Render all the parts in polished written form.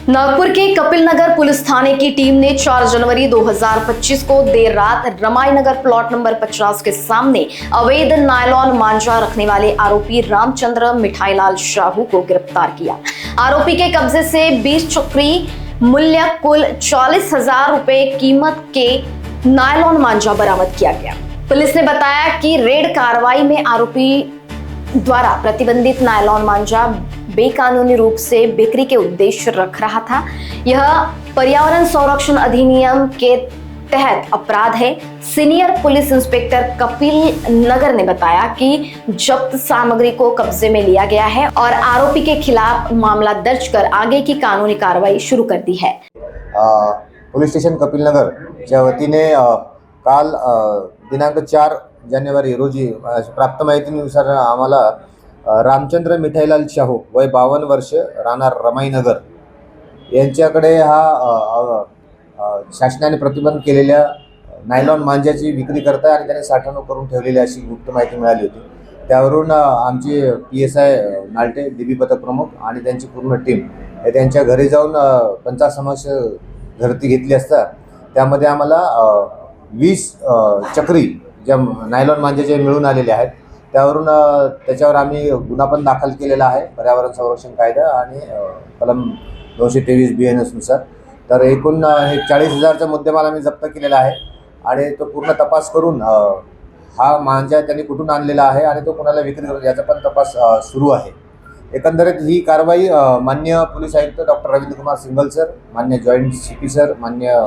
नागपुर के Kapil Nagar police थाने की team ने 4 January 2025 को देर रात रमाई नगर प्लॉट नंबर 50 के सामने अवैध नायलॉन मांझा रखने वाले आरोपी रामचंद्र मिठाईलाल शाहू को गिरफ्तार किया। आरोपी के कब्जे से 20 चक्री मूल्य कुल 40,000 रुपए कीमत के नायलॉन मांझा बरामद किया गया। पुलिस ने बताया कि रेड कार्रवाई में आरोपी द्वारा प्रतिबंधित नायलॉन मांझा बेकानूनी रूप से बिक्री के उद्देश्य रख रहा था। यह पर्यावरण संरक्षण अधिनियम के तहत अपराध है। Senior police inspector Kapil Nagar ने बताया कि जब्त सामग्री को कब्जे में लिया गया है और आरोपी के खिलाफ मामला दर्ज कर आगे की कानूनी कार्रवाई शुरू कर दी है। पोलीस स्टेशन कपिल नगरच्या वतीने काल दिनांक 4 जानेवारी रोजी प्राप्त माहितीनुसार आम्हाला रामचंद्र मिठाईलाल शाहू वय 52 वर्ष राहणार रमाईनगर यांच्याकडे हा शासनाने प्रतिबंध केलेल्या नायलॉन मांजाची विक्री करता आणि त्याने साठवणूक करून ठेवलेली अशी गुप्त माहिती मिळाली होती। त्यावरून आमचे PSI नाल्टे DB पथक प्रमुख आणि त्यांची पूर्ण टीम हे त्यांच्या घरी जाऊन पंचासमक्ष झडती घेतली असता त्यामध्ये आम्हाला 20 चक्री ज्या नायलॉन मांजाचे मिळून आलेले आहेत। त्यावरून त्याच्यावर आम्ही गुन्हा पण दाखल केलेला आहे पर्यावरण संरक्षण कायदा आणि कलम 223 BNS नुसार। तर एकूण 40,000चा मुद्देमाल आम्ही जप्त केलेला आहे आणि तो पूर्ण तपास करून हा मांजा त्यांनी कुठून आणलेला आहे आणि तो कोणाला विक्री करतो याचा पण तपास सुरू आहे। एकंदरीत ही कारवाई माननीय पोलीस आयुक्त doctor Ravindra Kumar single sir, माननीय जॉइंट CP सर, माननीय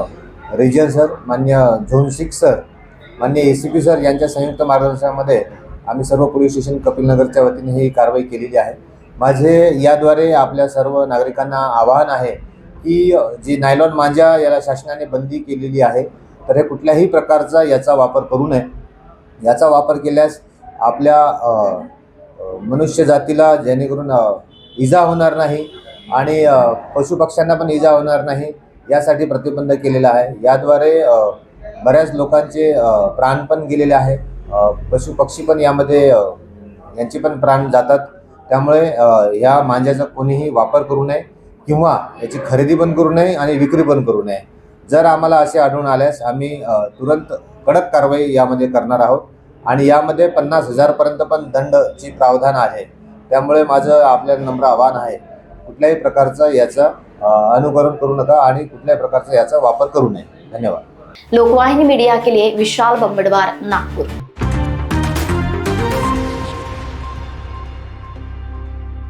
रिजन सर, माननीय झोन 6 सर, माननीय ACP सर यांच्या संयुक्त मार्गदर्शनामध्ये आम्ही सर्व पोलीस स्टेशन कपिल नगरच्या वतीने ही कारवाई केलेली आहे। माझे याद्वारे आपल्या सर्व नागरिकांना आवाहन आहे की जी नायलॉन मांजा याला शासनाने बंदी केलेली आहे तर हे कुठल्याही प्रकारचा याचा वापर करू नये। याचा वापर केल्यास आपल्या मनुष्य जातीला जेणेकरून इजा होणार नाही आणि पशुपक्ष्यांना पण इजा होणार नाही यासाठी प्रतिबंध केलेला आहे। याद्वारे बऱ्याच लोकांचे प्राण पण गेलेले आहे, पशु पक्षी पण यामध्ये यांचे पण प्राण जातात। त्यामुळे या मांजाचा कोणीही वापर करू नये किंवा याची खरेदी पण करू नये आणि विक्री पण करू नये। जर आम्हाला असे आढळून आल्यास आम्ही तुरंत कडक कारवाई यामध्ये करणार आहोत आणि यामध्ये 50,000 पर्यंत पण दंडची प्रावधान आहे। त्यामुळे माझं आपल्याला नम्र आवाहन आहे कुठल्याही प्रकारचा याचा अनुकरण करू नका आणि कुठल्याही प्रकारचा याचा वापर करू नये। धन्यवाद। लोकवाहिनी मीडिया के लिए विशाल बम्बड़वार, नागपुर।